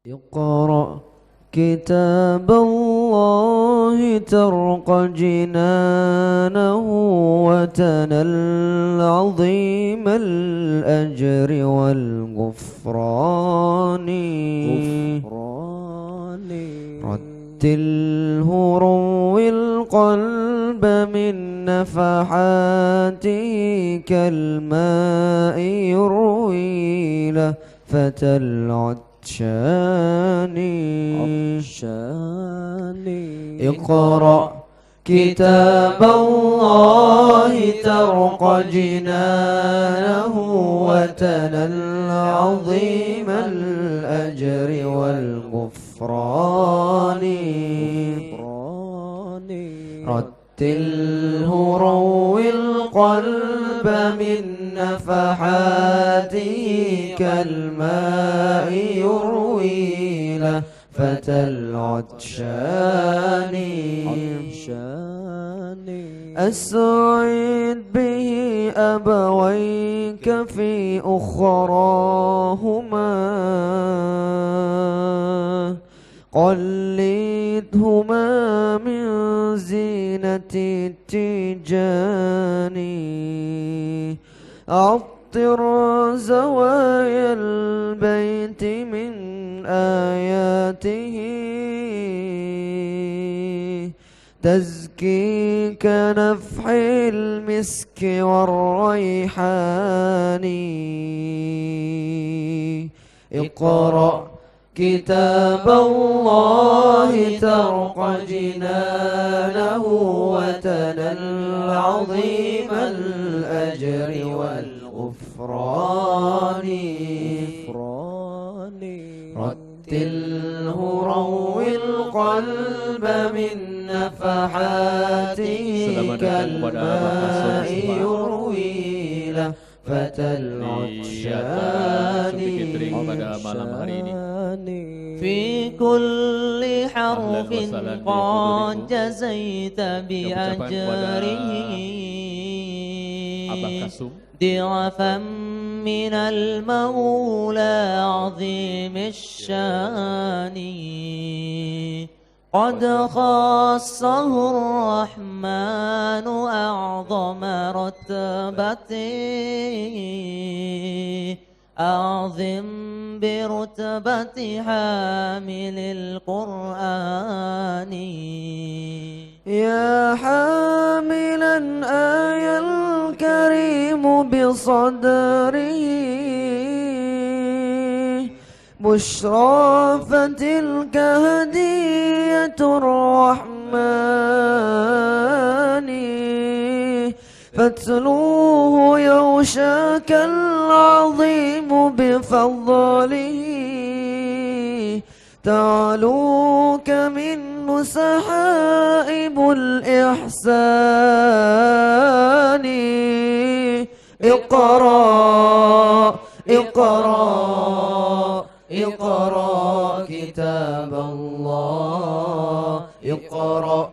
اقرأ كتاب الله ترق جنانه وتنل عظيم الأجر والغفران رتله روي القلب من نفحاته كالماء يروي لهفة العطشان اقرأ كتاب الله ترق جنانه وتنل عظيم الأجر والغفران رتله روي القلب من نفحاته كالماء يروي لهفة العطشان أسعد به أبويك في أخراهما قلدهما من زينة التيجان عطر زوايا البيت من آياته تزكي كنفح المسك والريحان اقرأ كتاب الله ترق جنانه وتنل عظيم الأجر والغفران رتله روي القلب من نفحاته كالماء يروي لهفة العطشان في كل حرف قد جزيت بأجره ضعفا من المولى عظيم الشان قد خصه الرحمن أعظم رتبته أعظم برتبة حامل القرآن يا حاملا آية الكريم بصدره بشرى فتلك هدية الرحمن فاتلوه يوشاك العظيم بفضله تعلوك منه سحائب الإحسان اقرأ اقرأ اقرأ كتاب الله اقرأ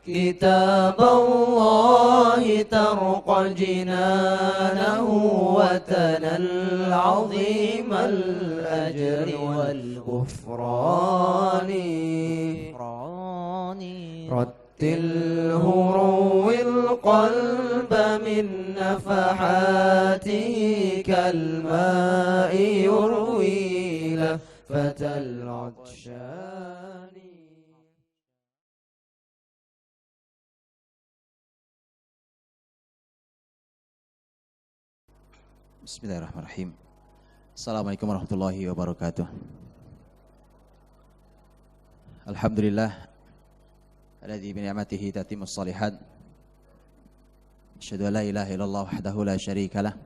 كتاب الله ترق جنانه وتنل عظيم الأجر والغفران رتله روي القلب من نفحاته كالماء يروي لهفة العطشان Bismillahirrahmanirrahim. Assalamualaikum warahmatullahi wabarakatuh. Alhamdulillah alladzi bi ni'matihi tatimmus shalihat. Asyhadu an la ilaha illallah wahdahu la syarikalah.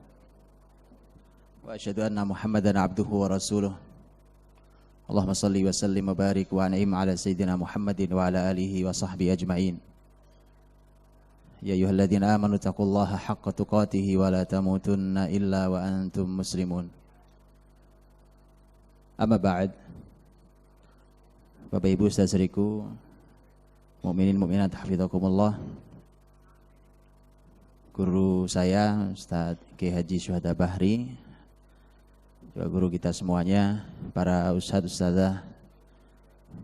Wa asyhadu anna Muhammadan abduhu wa rasuluh. Allahumma shalli wa sallim wa barik wa an'im ala sayyidina Muhammadin wa ala alihi wa sahbihi ajma'in. Ya ayyuhalladzina amanu taqullaha haqqa tuqatih wa la tamutunna illa wa antum muslimun. Amma ba'd. Bapak Ibu saudariku, mukminin mukminat hafizakumullah. Guru saya Ustaz Ki Haji Syuhada Bahri, juga guru kita semuanya, para ustadz ustadzah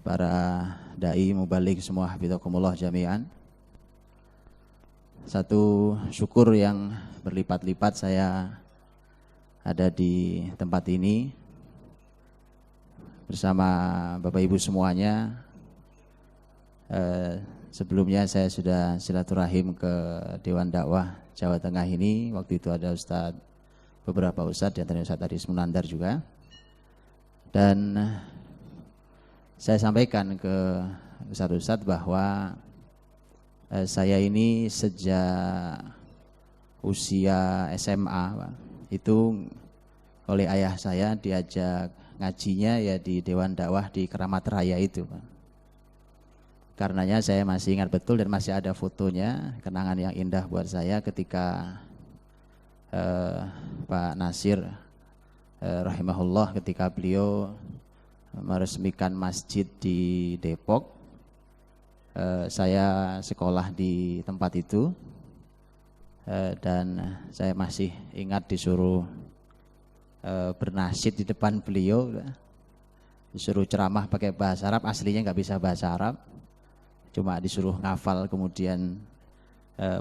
para dai mubalik semua hafizakumullah jami'an. Satu syukur yang berlipat-lipat saya ada di tempat ini bersama Bapak Ibu semuanya. Sebelumnya saya sudah silaturahim ke Dewan Dakwah Jawa Tengah ini. Waktu itu ada beberapa Ustadz, di antaranya Ustadz Aris Munandar juga. Dan saya sampaikan ke Ustadz bahwa saya ini sejak usia SMA itu oleh ayah saya diajak ngajinya ya di Dewan Dakwah di Keramat Raya itu, Pak. Karenanya saya masih ingat betul dan masih ada fotonya, kenangan yang indah buat saya ketika Pak Nasir rahimahullah ketika beliau meresmikan masjid di Depok. Saya sekolah di tempat itu dan saya masih ingat disuruh bernasyid di depan beliau, disuruh ceramah pakai bahasa Arab, aslinya nggak bisa bahasa Arab, cuma disuruh ngafal kemudian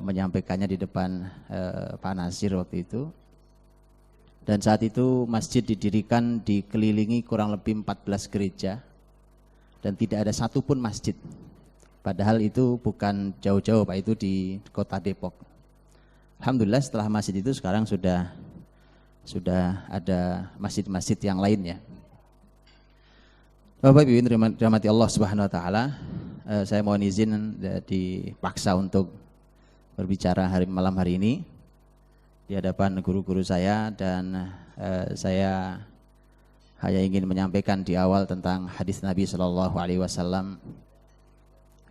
menyampaikannya di depan Pak Nasir waktu itu. Dan saat itu masjid didirikan dikelilingi kurang lebih 14 gereja dan tidak ada satupun masjid. Padahal itu bukan jauh-jauh Pak, itu di kota Depok. Alhamdulillah setelah masjid itu sekarang sudah ada masjid-masjid yang lainnya. Bapak Ibu dirahmati Allah Subhanahu wa taala, saya mohon izin dipaksa untuk berbicara malam hari ini di hadapan guru-guru saya, dan saya hanya ingin menyampaikan di awal tentang hadis Nabi Shallallahu Alaihi Wasallam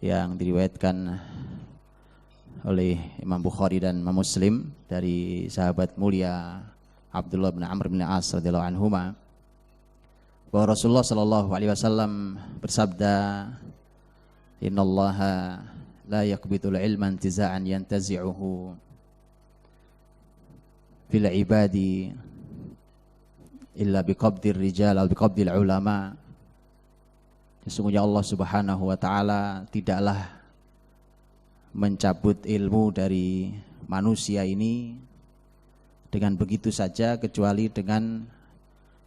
yang diriwayatkan oleh Imam Bukhari dan Imam Muslim dari sahabat mulia Abdullah bin Amr bin As radhiyallahu anhuma, bahwa Rasulullah Shallallahu Alaihi Wasallam bersabda, Innallaha la yaqbitul ilma intiza'an yantazi'uhu fil ibadi illa biqabdir rijal atau biqabdil ulama. Sesungguhnya Allah Subhanahu wa taala tidaklah mencabut ilmu dari manusia ini dengan begitu saja kecuali dengan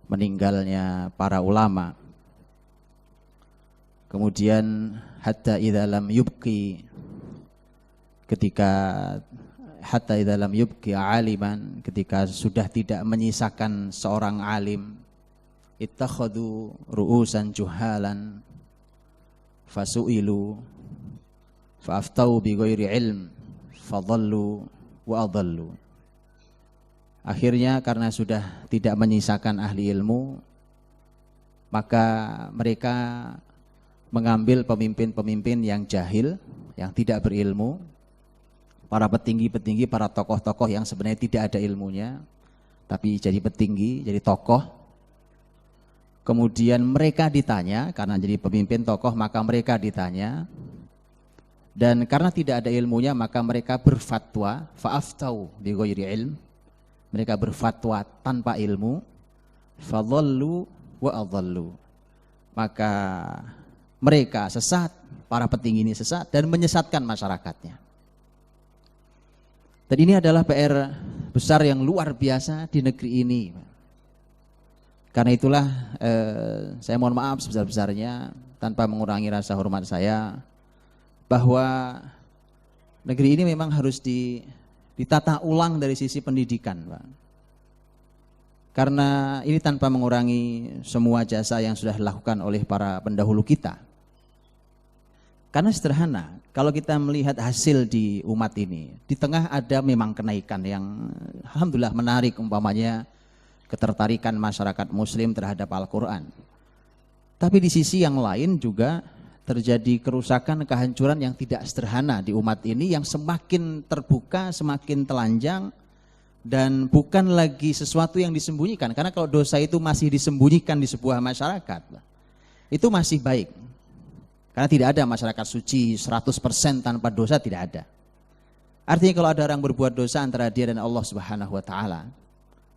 meninggalnya para ulama. Kemudian hatta idza lam yubqi, hatta idza lam yubqi aliman, ketika sudah tidak menyisakan seorang alim, ittakhadhu ru'usan juhalan fasu'ilu fa'aftau bi ghairi ilm fadhallu wa adhallu. Akhirnya karena sudah tidak menyisakan ahli ilmu, maka mereka mengambil pemimpin-pemimpin yang jahil, yang tidak berilmu, para petinggi-petinggi, para tokoh-tokoh yang sebenarnya tidak ada ilmunya, tapi jadi petinggi, jadi tokoh. Kemudian mereka ditanya, karena jadi pemimpin tokoh maka mereka ditanya, dan karena tidak ada ilmunya maka mereka berfatwa, fa'aftau bi ghairi ilm, mereka berfatwa tanpa ilmu, fadhallu wa adhallu, maka mereka sesat, para petinggi ini sesat dan menyesatkan masyarakatnya. Dan ini adalah PR besar yang luar biasa di negeri ini. Karena itulah saya mohon maaf sebesar-besarnya tanpa mengurangi rasa hormat saya, bahwa negeri ini memang harus ditata ulang dari sisi pendidikan, Pak. Karena ini tanpa mengurangi semua jasa yang sudah dilakukan oleh para pendahulu kita. Karena sederhana, kalau kita melihat hasil di umat ini, di tengah ada memang kenaikan yang alhamdulillah menarik, umpamanya ketertarikan masyarakat muslim terhadap Al-Quran. Tapi di sisi yang lain juga terjadi kerusakan, kehancuran yang tidak sederhana di umat ini, yang semakin terbuka, semakin telanjang, dan bukan lagi sesuatu yang disembunyikan. Karena kalau dosa itu masih disembunyikan di sebuah masyarakat, itu masih baik. Karena tidak ada masyarakat suci 100% tanpa dosa, tidak ada. Artinya kalau ada orang berbuat dosa antara dia dan Allah Subhanahu wa taala.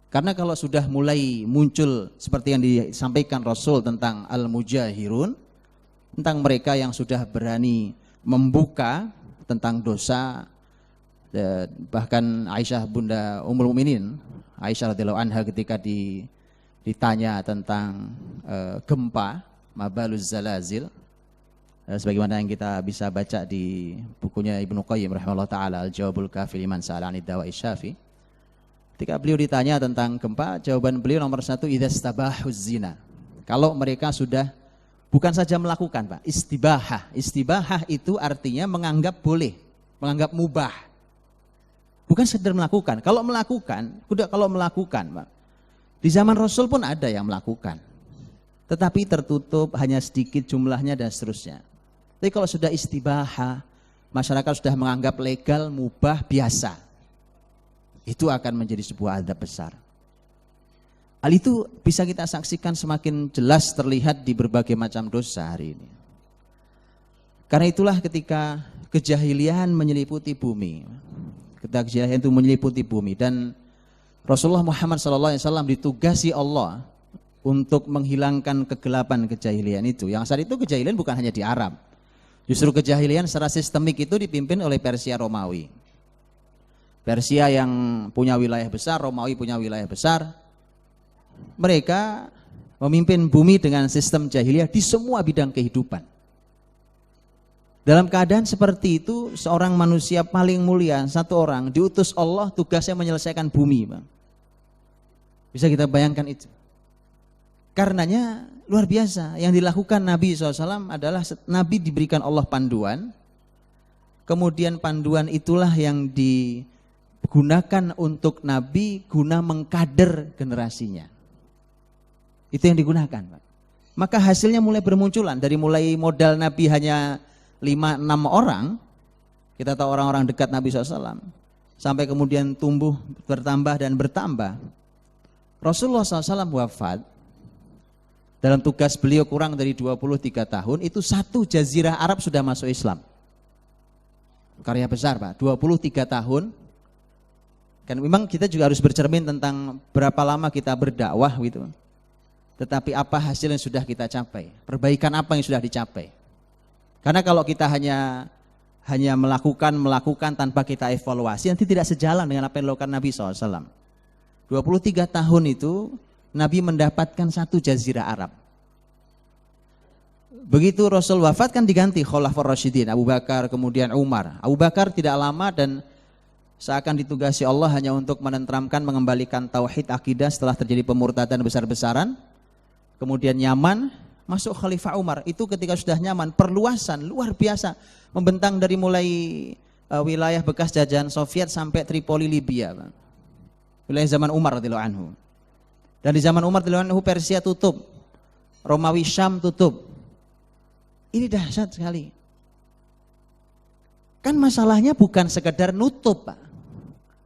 Karena kalau sudah mulai muncul seperti yang disampaikan Rasul tentang al-mujahirun, tentang mereka yang sudah berani membuka tentang dosa. Bahkan Aisyah bunda Ummul Mukminin Aisyah radhiyallahu anha ketika ditanya tentang gempa, mabaluz zalazil, sebagaimana yang kita bisa baca di bukunya Ibnu Qayyim rahimahullah taala Al-Jawabul Kafi liman sa'ala 'anid dawa'i syafi. Ketika beliau ditanya tentang gempa, jawaban beliau nomor 1, idzastabahuz zina. Kalau mereka sudah bukan saja melakukan, Pak, istibahah. Istibahah itu artinya menganggap boleh, menganggap mubah. Bukan sekedar melakukan. Kalau melakukan, Pak. Di zaman Rasul pun ada yang melakukan. Tetapi tertutup, hanya sedikit jumlahnya dan seterusnya. Tapi kalau sudah istibahah, masyarakat sudah menganggap legal, mubah, biasa. Itu akan menjadi sebuah azab besar. Hal itu bisa kita saksikan semakin jelas terlihat di berbagai macam dosa hari ini. Karena itulah ketika kejahilian menyeliputi bumi. Ketika kejahilian itu menyeliputi bumi dan Rasulullah Muhammad SAW ditugasi Allah untuk menghilangkan kegelapan kejahilian itu. Yang saat itu kejahilian bukan hanya di Arab. Justru kejahilian secara sistemik itu dipimpin oleh Persia Romawi. Persia yang punya wilayah besar, Romawi punya wilayah besar. Mereka memimpin bumi dengan sistem jahiliyah di semua bidang kehidupan. Dalam keadaan seperti itu, seorang manusia paling mulia, satu orang, diutus Allah tugasnya menyelesaikan bumi, Bang. Bisa kita bayangkan itu. Karenanya luar biasa, yang dilakukan Nabi SAW adalah Nabi diberikan Allah panduan, kemudian panduan itulah yang digunakan untuk Nabi guna mengkader generasinya. Itu yang digunakan, Pak. Maka hasilnya mulai bermunculan, dari mulai modal Nabi hanya 5-6 orang, kita tahu orang-orang dekat Nabi SAW, sampai kemudian tumbuh, bertambah dan bertambah. Rasulullah SAW wafat, dalam tugas beliau kurang dari 23 tahun, itu 1 jazirah Arab sudah masuk Islam. Karya besar, Pak, 23 tahun. Kan memang kita juga harus bercermin tentang berapa lama kita berdakwah gitu. Tetapi apa hasil yang sudah kita capai, perbaikan apa yang sudah dicapai. Karena kalau kita hanya melakukan tanpa kita evaluasi, nanti tidak sejalan dengan apa yang dilakukan Nabi SAW. 23 tahun itu Nabi mendapatkan 1 jazirah Arab. Begitu Rasul wafat kan diganti Khulafaur Rasyidin, Abu Bakar kemudian Umar. Abu Bakar tidak lama dan seakan ditugasi Allah hanya untuk menenteramkan, mengembalikan tauhid akidah setelah terjadi pemurtadan besar-besaran. Kemudian nyaman, masuk Khalifah Umar. Itu ketika sudah nyaman, perluasan luar biasa, membentang dari mulai wilayah bekas jajahan Soviet sampai Tripoli Libya, Bang. Wilayah zaman Umar radhiyallahu anhu. Dan di zaman Umar radhiyallahu anhu Persia tutup, Romawi Syam tutup. Ini dahsyat sekali. Kan masalahnya bukan sekedar nutup, Pak.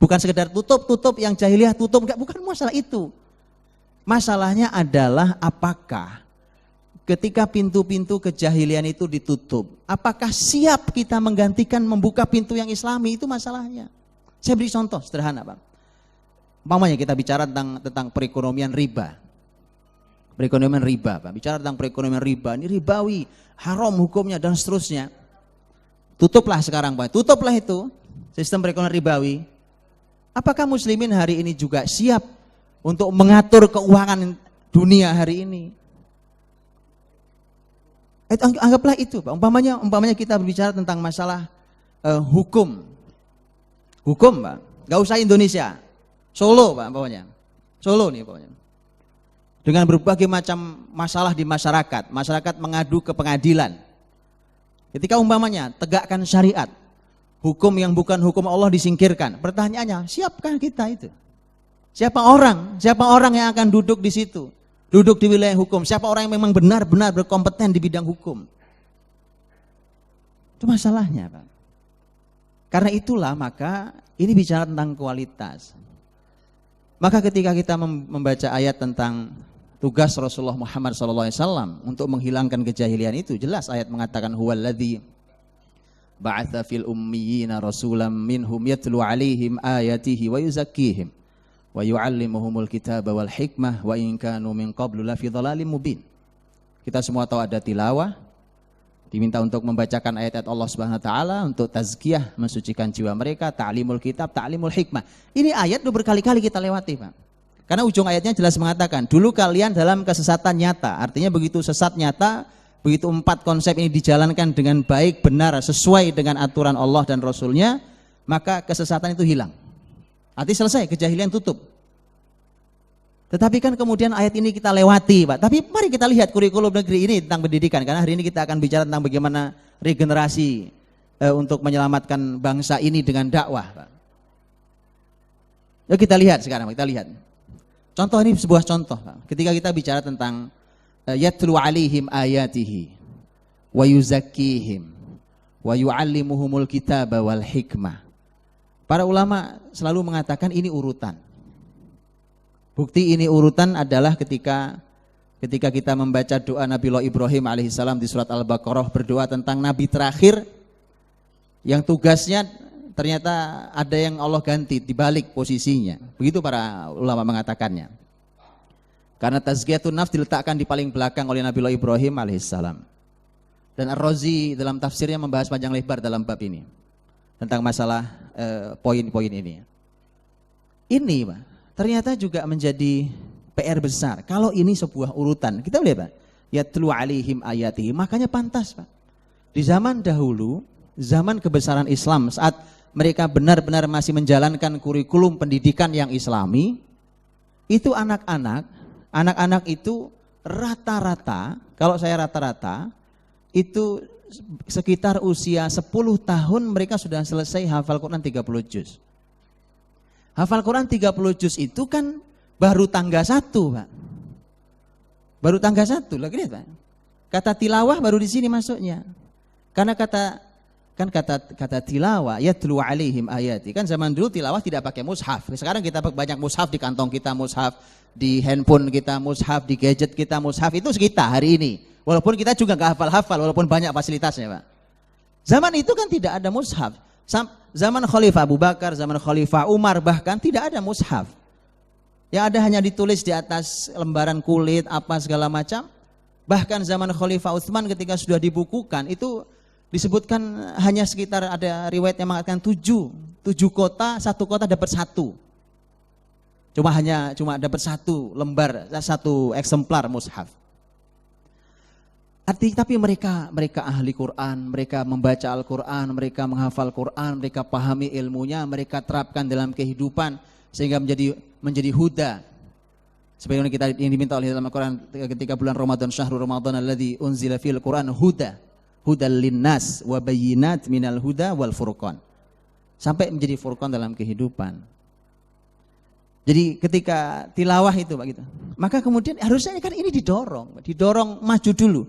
Bukan sekedar tutup yang jahiliyah tutup, enggak, bukan masalah itu. Masalahnya adalah apakah ketika pintu-pintu kejahilian itu ditutup, apakah siap kita menggantikan, membuka pintu yang Islami, itu masalahnya. Saya beri contoh sederhana, Pak. Umpamanya kita bicara tentang perekonomian riba. Perekonomian riba, Pak. Bicara tentang perekonomian riba, ini ribawi, haram hukumnya dan seterusnya. Tutuplah sekarang, Pak. Tutuplah itu sistem perekonomian ribawi. Apakah muslimin hari ini juga siap untuk mengatur keuangan dunia hari ini? Anggaplah itu, Pak. Umpamanya kita berbicara tentang masalah hukum, Pak. Gak usah Indonesia, Solo, Pak. Solo nih, Pak. Dengan berbagai macam masalah di masyarakat mengadu ke pengadilan. Ketika umpamanya tegakkan syariat, hukum yang bukan hukum Allah disingkirkan. Pertanyaannya, siapkah kita itu? Siapa orang yang akan duduk di situ? Duduk di wilayah hukum. Siapa orang yang memang benar-benar berkompeten di bidang hukum? Itu masalahnya, Pak. Karena itulah maka ini bicara tentang kualitas. Maka ketika kita membaca ayat tentang tugas Rasulullah Muhammad SAW untuk menghilangkan kejahilian itu, jelas ayat mengatakan huwallazi ba'atsa fil ummiyina rasulam minhum yatlu alaihim ayatihi wa yuzakkihim wa yu'allimuhumul kitaba wal hikmah wa in kanu min qablu lafi dhalalim mubin. Kita semua tahu ada tilawah, Diminta untuk membacakan ayat-ayat Allah Subhanahu wa taala untuk tazkiyah, mensucikan jiwa mereka, ta'limul kitab, ta'limul hikmah. Ini ayat udah berkali-kali kita lewati, Pak. Karena ujung ayatnya jelas mengatakan, dulu kalian dalam kesesatan nyata. Artinya begitu sesat nyata, begitu 4 konsep ini dijalankan dengan baik, benar, sesuai dengan aturan Allah dan Rasulnya, maka kesesatan itu hilang. Artinya selesai, kejahilan tutup. Tetapi kan kemudian ayat ini kita lewati, Pak. Tapi mari kita lihat kurikulum negeri ini tentang pendidikan. Karena hari ini kita akan bicara tentang bagaimana regenerasi untuk menyelamatkan bangsa ini dengan dakwah, Pak. Yuk kita lihat sekarang, kita lihat. Contoh ini sebuah contoh, Pak. Ketika kita bicara tentang yatlu alaihim ayatihi wa yuzakkihim wa yuallimuhumul kitaba wal hikmah. Para ulama selalu mengatakan ini urutan. Bukti ini urutan adalah ketika kita membaca doa Nabiullah Ibrahim alaihissalam di surat Al-Baqarah, berdoa tentang nabi terakhir yang tugasnya ternyata ada yang Allah ganti dibalik posisinya. Begitu para ulama mengatakannya. Karena tazkiyatun nafs diletakkan di paling belakang oleh Nabiullah Ibrahim alaihissalam. Dan Ar-Razi dalam tafsirnya membahas panjang lebar dalam bab ini tentang masalah poin-poin ini. Ini, Pak, ternyata juga menjadi PR besar. Kalau ini sebuah urutan, kita lihat, Pak, yatlu alaihim ayatihi, makanya pantas, Pak. Di zaman dahulu, zaman kebesaran Islam, saat mereka benar-benar masih menjalankan kurikulum pendidikan yang Islami, itu anak-anak itu rata-rata, kalau saya rata-rata, itu sekitar usia 10 tahun mereka sudah selesai hafal Quran 30 juz. Hafal Quran 30 juz itu kan baru tangga 1, Pak. Baru tangga 1, lagi lihat, Pak. Kata tilawah baru di sini masuknya. Karena kata tilawah yatlu alaihim ayati. Kan zaman dulu tilawah tidak pakai mushaf. Sekarang kita banyak mushaf di kantong kita, mushaf di handphone kita, mushaf di gadget kita, mushaf itu kita hari ini. Walaupun kita juga nggak hafal-hafal, walaupun banyak fasilitasnya, Pak. Zaman itu kan tidak ada mushaf. Zaman Khalifah Abu Bakar, zaman Khalifah Umar bahkan tidak ada mushaf. Yang ada hanya ditulis di atas lembaran kulit apa segala macam. Bahkan zaman Khalifah Utsman ketika sudah dibukukan itu disebutkan hanya sekitar ada riwayat yang mengatakan 7 kota, 1 kota dapat 1. Cuma dapat 1 lembar, 1 eksemplar mushaf. Tapi mereka ahli Quran, mereka membaca Al-Quran, mereka menghafal Quran, mereka pahami ilmunya, mereka terapkan dalam kehidupan sehingga menjadi huda. Sebagaimana kita yang diminta oleh dalam Al-Quran ketika bulan Ramadan, syahrul Ramadan alladzi unzila fil Quran hudal linnas wa bayyinat minal huda wal furqan. Sampai menjadi furqan dalam kehidupan. Jadi ketika tilawah itu, Pak, gitu. Maka kemudian harusnya kan ini didorong maju dulu.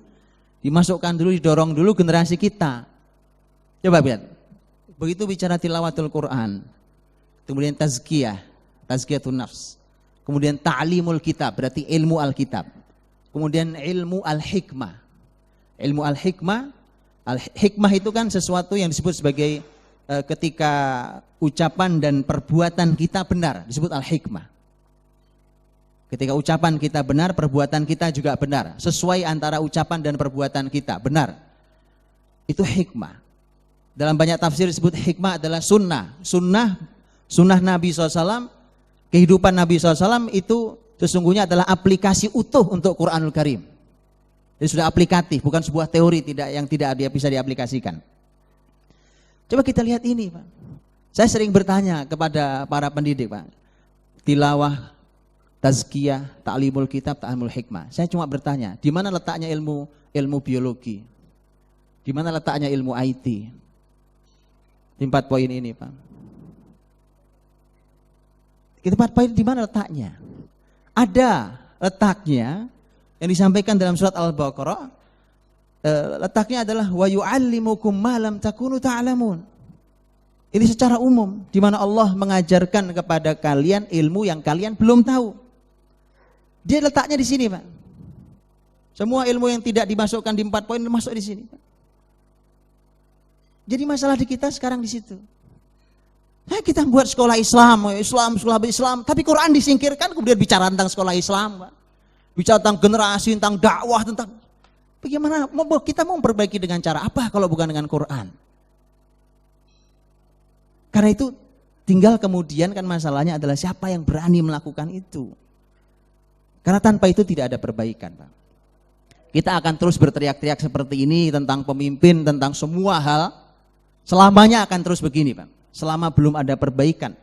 Dimasukkan dulu, didorong dulu generasi kita. Coba lihat. Begitu bicara tilawatul Quran, kemudian tazkiyatun nafs, kemudian ta'limul kitab, berarti ilmu Alkitab, kemudian ilmu al-hikmah. Ilmu al-hikmah, al-hikmah itu kan sesuatu yang disebut sebagai ketika ucapan dan perbuatan kita benar, disebut al-hikmah. Ketika ucapan kita benar, perbuatan kita juga benar. Sesuai antara ucapan dan perbuatan kita, benar. Itu hikmah. Dalam banyak tafsir disebut hikmah adalah sunnah. Sunnah Nabi SAW, kehidupan Nabi SAW itu sesungguhnya adalah aplikasi utuh untuk Quranul Karim. Jadi sudah aplikatif, bukan sebuah teori yang tidak bisa diaplikasikan. Coba kita lihat ini, Pak. Saya sering bertanya kepada para pendidik, Pak. Tilawah, tazkiyah, ta'limul kitab, ta'limul hikmah. Saya cuma bertanya, di mana letaknya ilmu biologi? Di mana letaknya ilmu IT? Di 4 poin ini, Pak. Di 4 poin di mana letaknya? Ada letaknya yang disampaikan dalam surat Al-Baqarah. Letaknya adalah wa yu'allimukum ma lam takunu ta'lamun. Ini secara umum di mana Allah mengajarkan kepada kalian ilmu yang kalian belum tahu. Dia letaknya di sini, Pak. Semua ilmu yang tidak dimasukkan di 4 poin masuk di sini, Pak. Jadi masalah di kita sekarang di situ. Kita buat sekolah Islam, sekolah Islam, tapi Quran disingkirkan, kemudian bicara tentang sekolah Islam, Pak. Bicara tentang generasi, tentang dakwah, tentang Bagaimana kita mau memperbaiki dengan cara apa kalau bukan dengan Quran? Karena itu tinggal kemudian kan masalahnya adalah siapa yang berani melakukan itu. Karena tanpa itu tidak ada perbaikan, Pak. Kita akan terus berteriak-teriak seperti ini tentang pemimpin, tentang semua hal. Selamanya akan terus begini, Pak. Selama belum ada perbaikan.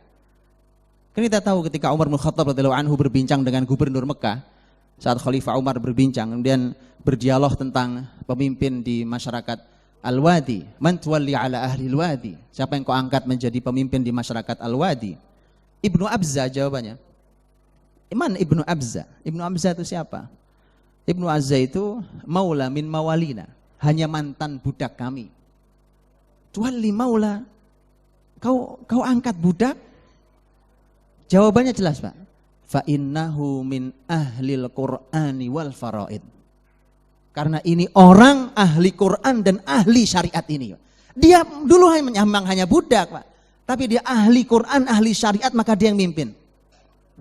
Kan kita tahu ketika Umar bin Khattab radhiyallahu anhu berbincang dengan gubernur Mekah, saat Khalifah Umar berbincang, kemudian berdialog tentang pemimpin di masyarakat Al-Wadi. Man tuwalli ala ahli Al-Wadi? Siapa yang kau angkat menjadi pemimpin di masyarakat Al-Wadi? Ibnu Abza jawabannya. Iman Ibnu Abza. Ibnu Abza itu siapa? Ibnu Abza itu maula min mawalina. Hanya mantan budak kami. Tuwalli maula. Kau angkat budak? Jawabannya jelas, Pak. Fa innahu min ahlil Qur'ani wal faraid. Karena ini orang ahli Quran dan ahli syariat ini. Dia dulu hanya budak, Pak. Tapi dia ahli Quran, ahli syariat, maka dia yang mimpin.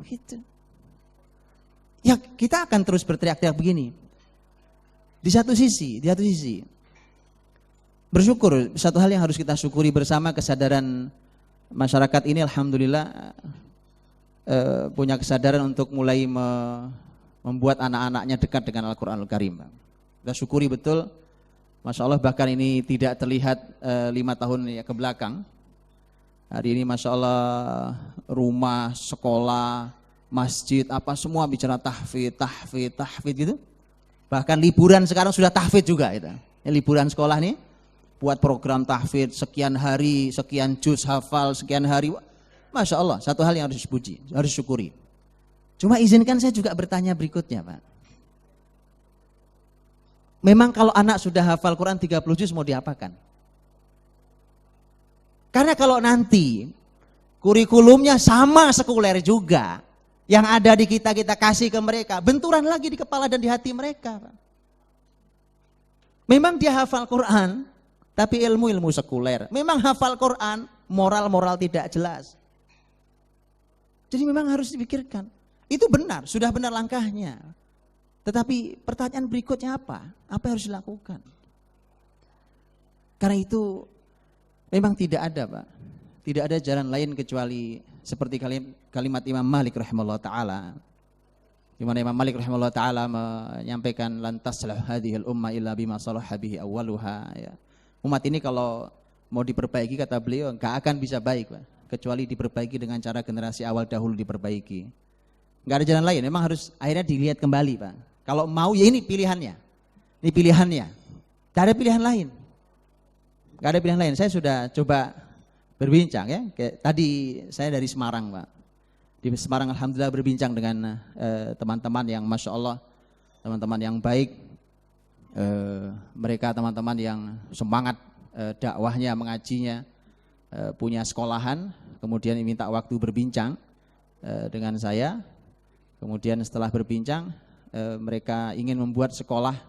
Gitu. Ya kita akan terus berteriak-teriak begini. Di satu sisi, bersyukur, satu hal yang harus kita syukuri bersama, kesadaran masyarakat ini alhamdulillah punya kesadaran untuk mulai membuat anak-anaknya dekat dengan Al-Quranul Karim. Kita syukuri betul, Masya Allah, bahkan ini tidak terlihat 5 tahun ya ke belakang. Hari ini Masya Allah rumah, sekolah, masjid, apa semua bicara tahfidz gitu. Bahkan liburan sekarang sudah tahfidz juga gitu. Ya, liburan sekolah nih buat program tahfidz sekian hari, sekian juz hafal, sekian hari. Masya Allah, satu hal yang harus dipuji, harus syukuri. Cuma izinkan saya juga bertanya berikutnya, Pak. Memang kalau anak sudah hafal Quran 30 juz mau diapakan? Karena kalau nanti kurikulumnya sama sekuler juga, yang ada di kita kasih ke mereka, benturan lagi di kepala dan di hati mereka. Memang dia hafal Quran, tapi ilmu sekuler. Memang hafal Quran, moral tidak jelas. Jadi memang harus dipikirkan. Itu benar, sudah benar langkahnya. Tetapi pertanyaan berikutnya apa? Apa yang harus dilakukan? Karena itu memang tidak ada, Pak. Tidak ada jalan lain kecuali seperti kalimat Imam Malik rahimahullah ta'ala. Di mana Imam Malik rahimahullah ta'ala menyampaikan lantas salah hadhil umma illa bima salaha bihi awwaluha. Ya. Umat ini kalau mau diperbaiki, kata beliau, enggak akan bisa baik, Pak, kecuali diperbaiki dengan cara generasi awal dahulu diperbaiki. Enggak ada jalan lain, memang harus akhirnya dilihat kembali, Pak. Kalau mau ya ini pilihannya. Ini pilihannya. Enggak ada pilihan lain. Enggak ada pilihan lain. Saya sudah coba berbincang ya. Kayak tadi saya dari Semarang, Pak. Di Semarang alhamdulillah berbincang dengan teman-teman yang Masya Allah, teman-teman yang baik. Mereka teman-teman yang semangat dakwahnya, mengajinya, punya sekolahan, kemudian minta waktu berbincang dengan saya. Kemudian setelah berbincang, mereka ingin membuat sekolah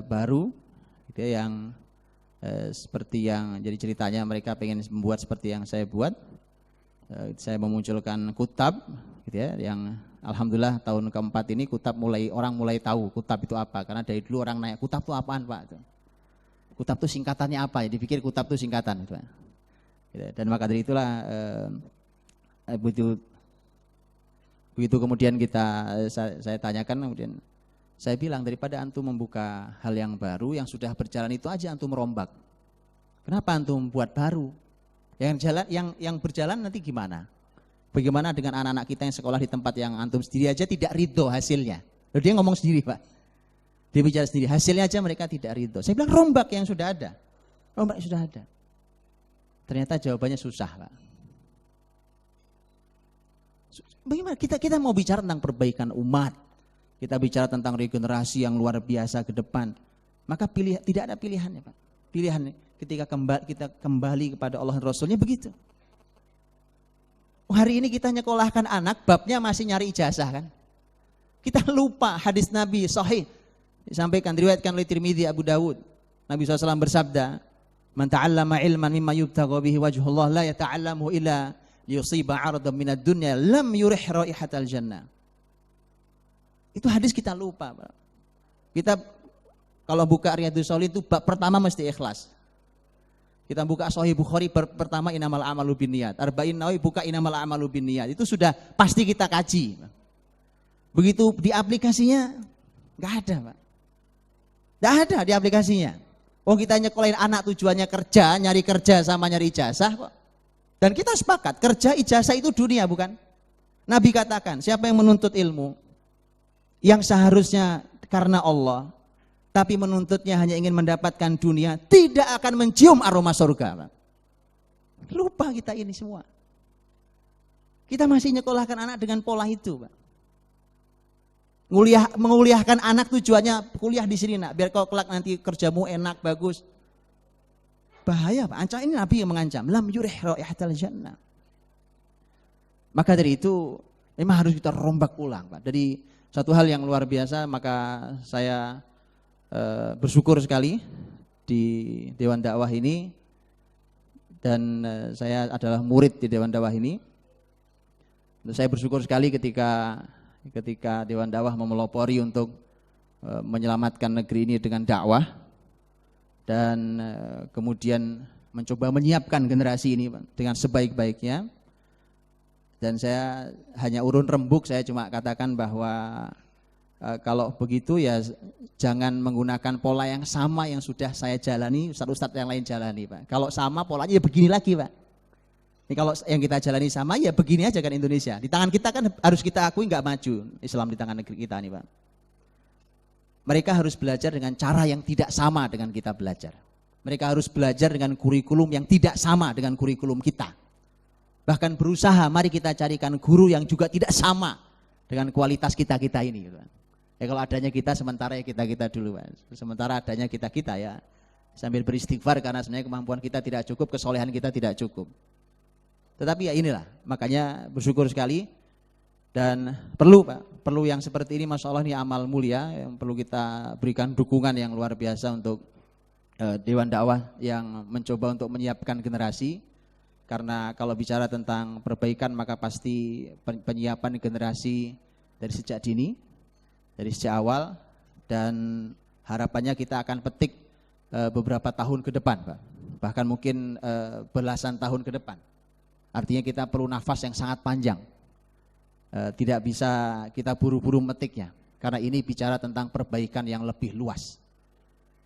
baru gitu ya, yang seperti yang jadi ceritanya mereka pengen membuat seperti yang saya buat. Saya memunculkan kutab gitu ya, yang alhamdulillah tahun keempat ini kutab orang mulai tahu kutab itu apa, karena dari dulu orang nanya kutab itu apaan, Pak? Kutab itu singkatannya apa? Ya, dipikir kutab itu singkatan gitu. Dan maka dari itulah begitu kemudian saya tanyakan, kemudian saya bilang daripada antum membuka hal yang baru yang sudah berjalan itu aja antum merombak. Kenapa antum buat baru? Yang berjalan nanti gimana? Bagaimana dengan anak-anak kita yang sekolah di tempat yang antum sendiri aja tidak ridho hasilnya? Lalu dia ngomong sendiri, Pak. Dia bicara sendiri, hasilnya aja mereka tidak ridho. Saya bilang rombak yang sudah ada. Rombak yang sudah ada. Ternyata jawabannya susah, Pak. Bagaimana kita mau bicara tentang perbaikan umat, kita bicara tentang regenerasi yang luar biasa ke depan, maka tidak ada pilihannya, Pak. Pilihan ketika kita kembali kepada Allah dan Rasulnya begitu. Hari ini kita nyekolahkan anak, babnya masih nyari ijazah kan? Kita lupa hadis Nabi sahih disampaikan, diriwayatkan oleh Tirmidzi, Abu Dawud. Nabi SAW bersabda, "Man ta'allama ilman mimma yubtagha bihi wajhullah la yata'allamu illa yusiba 'aradan minad dunya lam yurih raihatal jannah." Itu hadis kita lupa, Pak. Kita Kalau buka Riyadhus Shalihin itu bab pertama mesti ikhlas. Kita buka Sahih Bukhari pertama innamal a'malu binniyat. Arba'in Nawawi buka innamal a'malu binniyat. Itu sudah pasti kita kaji. Begitu di aplikasinya nggak ada, Pak. Nggak ada di aplikasinya. Oh, kita nyekolahin anak tujuannya kerja, nyari kerja sama nyari ijazah kok. Dan kita sepakat kerja ijazah itu dunia, bukan? Nabi katakan, siapa yang menuntut ilmu yang seharusnya karena Allah, tapi menuntutnya hanya ingin mendapatkan dunia, tidak akan mencium aroma surga, Pak. Lupa kita ini semua. Kita masih nyekolahkan anak dengan pola itu, Pak. Menguliahkan anak tujuannya kuliah di sini, nak, biar kau kelak nanti kerjamu enak, bagus. Bahaya, Pak. Ancam ini Nabi yang mengancam, lam yurih raihatal jannah. Maka dari itu memang harus kita rombak ulang, Pak. Jadi satu hal yang luar biasa, maka saya bersyukur sekali di Dewan Dakwah ini, dan saya adalah murid di Dewan Dakwah ini. Saya bersyukur sekali ketika Dewan Dakwah memelopori untuk menyelamatkan negeri ini dengan dakwah, dan kemudian mencoba menyiapkan generasi ini dengan sebaik-baiknya. Dan saya hanya urun rembuk, saya cuma katakan bahwa kalau begitu ya jangan menggunakan pola yang sama yang sudah saya jalani, ustadz-ustadz yang lain jalani, Pak. Kalau sama polanya ya begini lagi, Pak. Ini kalau yang kita jalani sama ya begini aja kan Indonesia. Di tangan kita kan harus kita akui nggak maju Islam di tangan negeri kita nih, Pak. Mereka harus belajar dengan cara yang tidak sama dengan kita belajar. Mereka harus belajar dengan kurikulum yang tidak sama dengan kurikulum kita. Bahkan berusaha mari kita carikan guru yang juga tidak sama dengan kualitas kita-kita ini, gitu. Ya kalau adanya kita sementara ya kita dulu, Pak. Sementara adanya kita ya sambil beristighfar karena sebenarnya kemampuan kita tidak cukup, kesolehan kita tidak cukup. Tetapi ya inilah, makanya bersyukur sekali, dan perlu, Pak, perlu yang seperti ini, Masya Allah, ini amal mulia yang perlu kita berikan dukungan yang luar biasa untuk Dewan Dakwah yang mencoba untuk menyiapkan generasi. Karena kalau bicara tentang perbaikan maka pasti penyiapan generasi dari sejak dini, dari sejak awal, dan harapannya kita akan petik beberapa tahun ke depan, Pak. Bahkan mungkin belasan tahun ke depan. Artinya kita perlu nafas yang sangat panjang. Tidak bisa kita buru-buru metiknya, karena ini bicara tentang perbaikan yang lebih luas.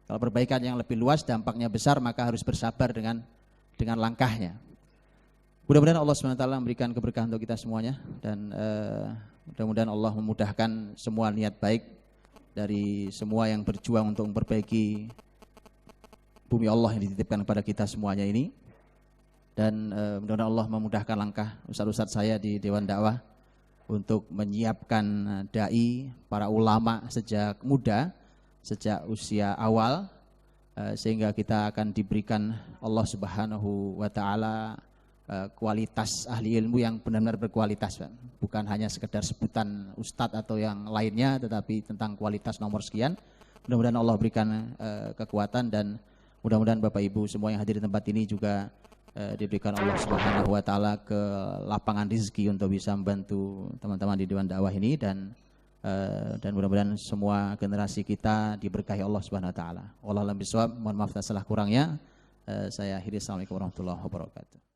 Kalau perbaikan yang lebih luas dampaknya besar, maka harus bersabar dengan langkahnya. Mudah-mudahan Allah SWT memberikan keberkahan untuk kita semuanya, dan mudah-mudahan Allah memudahkan semua niat baik dari semua yang berjuang untuk memperbaiki bumi Allah yang dititipkan kepada kita semuanya ini. Dan mudah-mudahan Allah memudahkan langkah ustadz-ustadz saya di Dewan Dakwah untuk menyiapkan dai, para ulama sejak muda, sejak usia awal, sehingga kita akan diberikan Allah Subhanahu wa Ta'ala kualitas ahli ilmu yang benar-benar berkualitas, Pak. Bukan hanya sekedar sebutan ustadz atau yang lainnya, tetapi tentang kualitas nomor sekian. Mudah-mudahan Allah berikan kekuatan, dan mudah-mudahan Bapak Ibu semua yang hadir di tempat ini juga diberikan Allah Subhanahu wa Ta'ala ke lapangan rezeki untuk bisa membantu teman-teman di Dewan Dakwah ini, dan mudah-mudahan semua generasi kita diberkahi Allah Subhanahu wa Ta'ala. Wallahu a'lam bishawab. Mohon maaf atas salah kurangnya. Saya akhiri. Assalamualaikum warahmatullahi wabarakatuh.